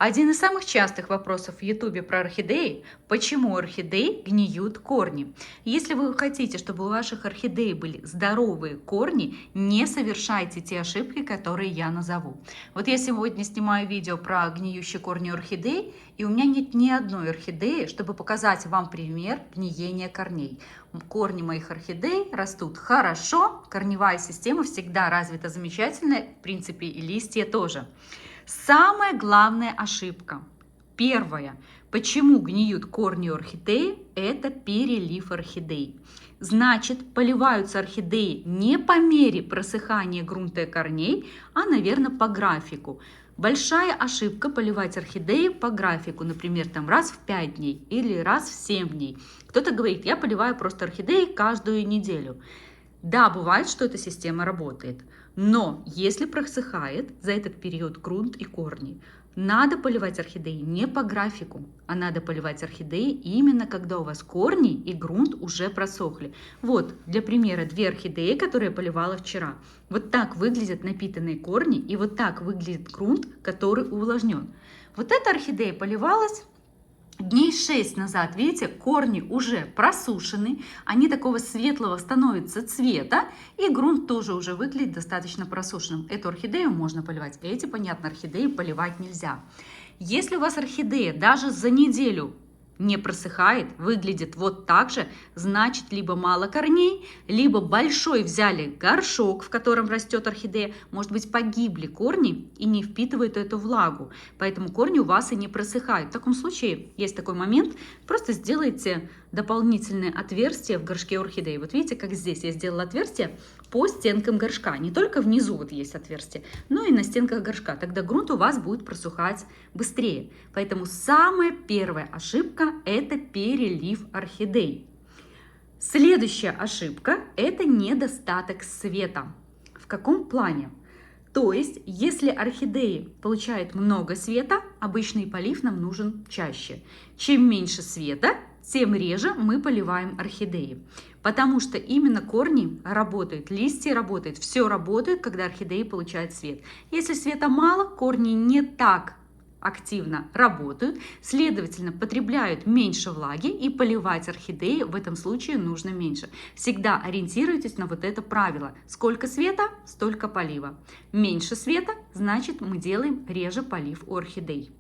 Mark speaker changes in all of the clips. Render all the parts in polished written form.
Speaker 1: Один из самых частых вопросов в YouTube про орхидеи – почему у орхидей гниют корни? Если вы хотите, чтобы у ваших орхидей были здоровые корни, не совершайте те ошибки, которые я назову. Вот я сегодня снимаю видео про гниющие корни орхидей, и у меня нет ни одной орхидеи, чтобы показать вам пример гниения корней. Корни моих орхидей растут хорошо, корневая система всегда развита замечательно, в принципе и листья тоже. Самая главная ошибка. Первое. Почему гниют корни орхидеи? Это перелив орхидей. Значит, поливаются орхидеи не по мере просыхания грунта и корней, а, наверное, по графику. Большая ошибка поливать орхидеи по графику, например, там раз в 5 дней или раз в 7 дней. Кто-то говорит, я поливаю просто орхидеи каждую неделю. Да, бывает, что эта система работает, но если просыхает за этот период грунт и корни, надо поливать орхидеи не по графику, а надо поливать орхидеи именно когда у вас корни и грунт уже просохли. Вот, для примера, 2 орхидеи, которые я поливала вчера. Вот так выглядят напитанные корни и вот так выглядит грунт, который увлажнен. Вот эта орхидея поливалась дней 6 назад, видите, корни уже просушены, они такого светлого становятся цвета, и грунт тоже уже выглядит достаточно просушенным. Эту орхидею можно поливать, эти, понятно, орхидеи поливать нельзя. Если у вас орхидея даже за неделю не просыхает, выглядит вот так же, значит, либо мало корней, либо большой взяли горшок, в котором растет орхидея, может быть, погибли корни и не впитывают эту влагу, поэтому корни у вас и не просыхают. В таком случае есть такой момент, просто сделайте дополнительное отверстие в горшке орхидеи. Вот видите, как здесь я сделала отверстие по стенкам горшка. Не только внизу вот есть отверстие, но и на стенках горшка. Тогда грунт у вас будет просухать быстрее. Поэтому самая первая ошибка – это перелив орхидей. Следующая ошибка – это недостаток света. В каком плане? То есть, если орхидеи получают много света, обычный полив нам нужен чаще. Чем меньше света, тем реже мы поливаем орхидеи. Потому что именно корни работают, листья работают, все работает, когда орхидеи получают свет. Если света мало, корни не так активно работают, следовательно, потребляют меньше влаги, и поливать орхидеи в этом случае нужно меньше. Всегда ориентируйтесь на вот это правило. Сколько света, столько полива. Меньше света, значит, мы делаем реже полив у орхидей.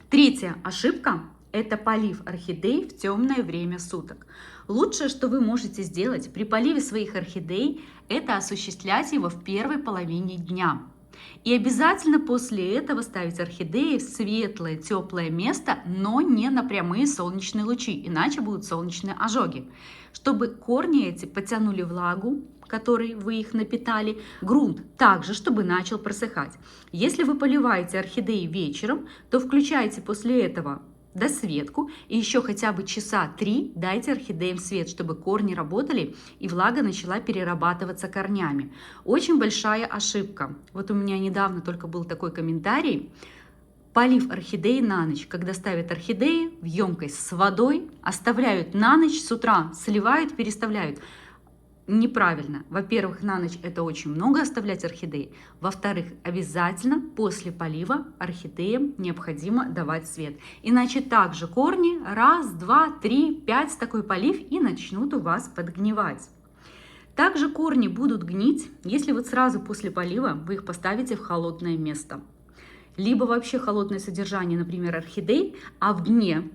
Speaker 1: Третья ошибка – это полив орхидей в темное время суток. Лучшее, что вы можете сделать при поливе своих орхидей, это осуществлять его в первой половине дня. И обязательно после этого ставить орхидеи в светлое, теплое место, но не на прямые солнечные лучи, иначе будут солнечные ожоги. Чтобы корни эти потянули влагу, которой вы их напитали, грунт также, чтобы начал просыхать. Если вы поливаете орхидеи вечером, то включайте после этого досветку и еще хотя бы часа 3 дайте орхидеям свет, чтобы корни работали и влага начала перерабатываться корнями. Очень большая ошибка. Вот у меня недавно только был такой комментарий. Полив орхидеи на ночь, когда ставят орхидеи в емкость с водой, оставляют на ночь, с утра сливают, переставляют. Неправильно. Во-первых, на ночь это очень много оставлять орхидеи. Во-вторых, обязательно после полива орхидеям необходимо давать свет. Иначе также корни раз, два, три, 5 такой полив и начнут у вас подгнивать. Также корни будут гнить, если вот сразу после полива вы их поставите в холодное место. Либо вообще холодное содержание, например, орхидей, а в дне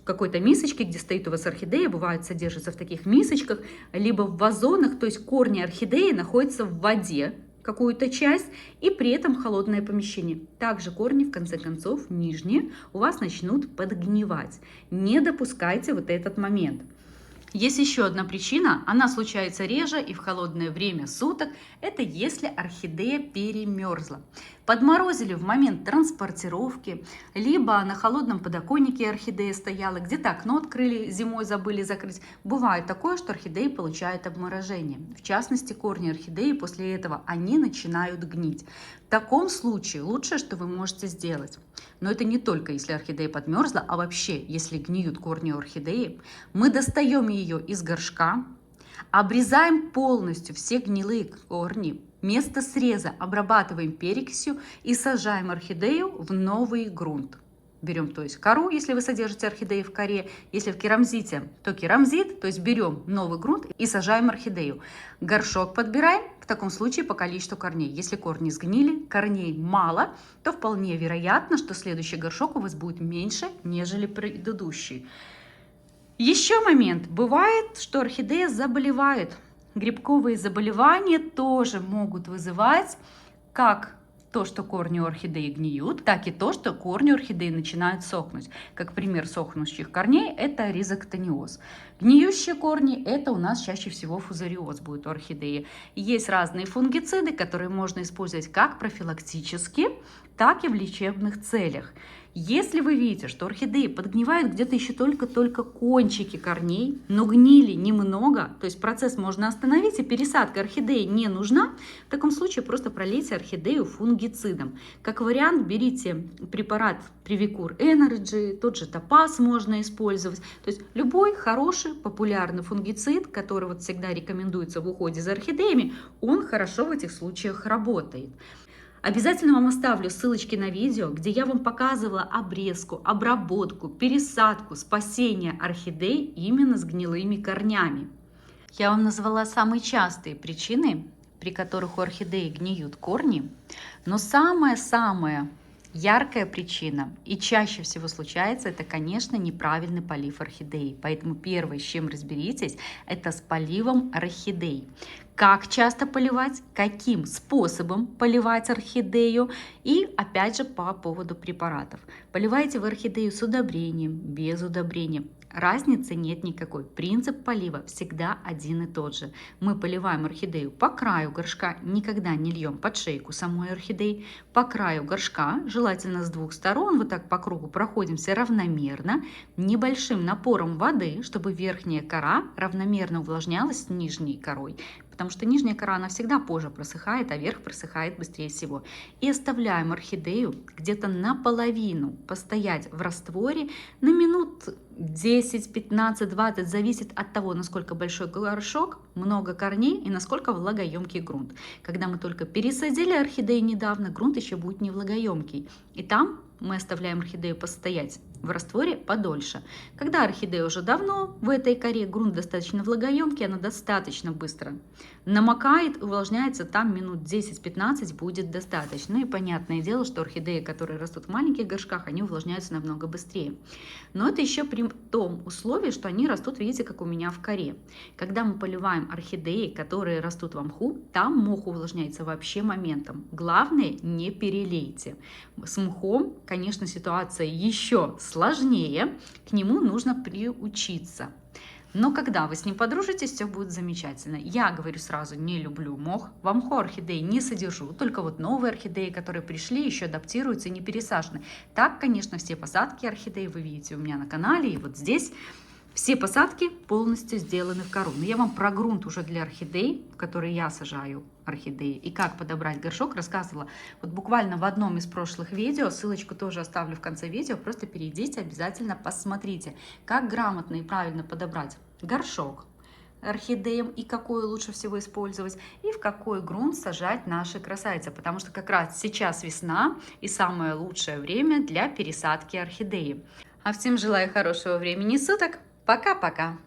Speaker 1: какой-то мисочке, где стоит у вас орхидея, бывает содержится в таких мисочках, либо в вазонах, то есть корни орхидеи находятся в воде, какую-то часть, и при этом холодное помещение. Также корни, в конце концов, нижние, у вас начнут подгнивать. Не допускайте вот этот момент. Есть еще одна причина, она случается реже и в холодное время суток, это если орхидея перемерзла. Подморозили в момент транспортировки, либо на холодном подоконнике орхидея стояла, где-то окно открыли, зимой забыли закрыть. Бывает такое, что орхидеи получают обморожение. В частности, корни орхидеи после этого, они начинают гнить. В таком случае лучшее, что вы можете сделать, но это не только если орхидея подмерзла, а вообще, если гниют корни орхидеи, мы достаем ее из горшка, обрезаем полностью все гнилые корни, место среза обрабатываем перекисью и сажаем орхидею в новый грунт. берем, то есть кору, если вы содержите орхидеи в коре. Если в керамзите, то керамзит, то есть берем новый грунт и сажаем орхидею. Горшок подбираем, в таком случае по количеству корней. Если корни сгнили, корней мало, то вполне вероятно, что следующий горшок у вас будет меньше, нежели предыдущий. Еще момент. Бывает, что орхидея заболевает. Грибковые заболевания тоже могут вызывать как то, что корни у орхидеи гниют, так и то, что корни орхидеи начинают сохнуть. Как пример сохнущих корней – это ризоктониоз. Гниющие корни – это у нас чаще всего фузариоз будет у орхидеи. Есть разные фунгициды, которые можно использовать как профилактически, так и в лечебных целях. Если вы видите, что орхидеи подгнивают где-то еще только кончики корней, но гнили немного, то есть процесс можно остановить и пересадка орхидеи не нужна, в таком случае просто пролейте орхидею фунгицидом. Как вариант, берите препарат Привикур Энерджи, тот же Топаз можно использовать. То есть любой хороший, популярный фунгицид, который вот всегда рекомендуется в уходе за орхидеями, он хорошо в этих случаях работает. Обязательно вам оставлю ссылочки на видео, где я вам показывала обрезку, обработку, пересадку, спасение орхидей именно с гнилыми корнями. Я вам назвала самые частые причины, при которых у орхидеи гниют корни, но самая-самая яркая причина и чаще всего случается, это, конечно, неправильный полив орхидеи. Поэтому первое, с чем разберитесь, это с поливом орхидей. Как часто поливать, каким способом поливать орхидею и опять же по поводу препаратов. Поливаете вы орхидею с удобрением, без удобрения. Разницы нет никакой. Принцип полива всегда один и тот же. Мы поливаем орхидею по краю горшка, никогда не льем под шейку самой орхидеи. По краю горшка, желательно с двух сторон, вот так по кругу проходимся равномерно, небольшим напором воды, чтобы верхняя кора равномерно увлажнялась с нижней корой. Потому что нижняя кора, она всегда позже просыхает, а верх просыхает быстрее всего. И оставляем орхидею где-то наполовину постоять в растворе на минут 10, 15, 20, зависит от того, насколько большой горшок, много корней и насколько влагоемкий грунт. Когда мы только пересадили орхидею недавно, грунт еще будет не влагоемкий. И там мы оставляем орхидею постоять в растворе подольше. Когда орхидея уже давно в этой коре, грунт достаточно влагоемкий, она достаточно быстро намокает, увлажняется, там минут 10-15 будет достаточно. Ну и понятное дело, что орхидеи, которые растут в маленьких горшках, они увлажняются намного быстрее. Но это еще при том условии, что они растут, видите, как у меня в коре. Когда мы поливаем орхидеи, которые растут в мху, там мох увлажняется вообще моментом. Главное, не перелейте. С мхом, конечно, ситуация еще сложнее, к нему нужно приучиться. Но когда вы с ним подружитесь, все будет замечательно. Я говорю сразу, не люблю мох. В мху орхидеи не содержу, только вот новые орхидеи, которые пришли, еще адаптируются и не пересажены. Так, конечно, все посадки орхидей вы видите у меня на канале и вот здесь. Все посадки полностью сделаны в кору. Но я вам про грунт уже для орхидей, в которые я сажаю орхидеи, и как подобрать горшок рассказывала вот буквально в одном из прошлых видео. Ссылочку тоже оставлю в конце видео. Просто перейдите, обязательно посмотрите, как грамотно и правильно подобрать горшок орхидеям и какой лучше всего использовать, и в какой грунт сажать наши красавицы. Потому что как раз сейчас весна и самое лучшее время для пересадки орхидеи. А всем желаю хорошего времени суток. Пока-пока!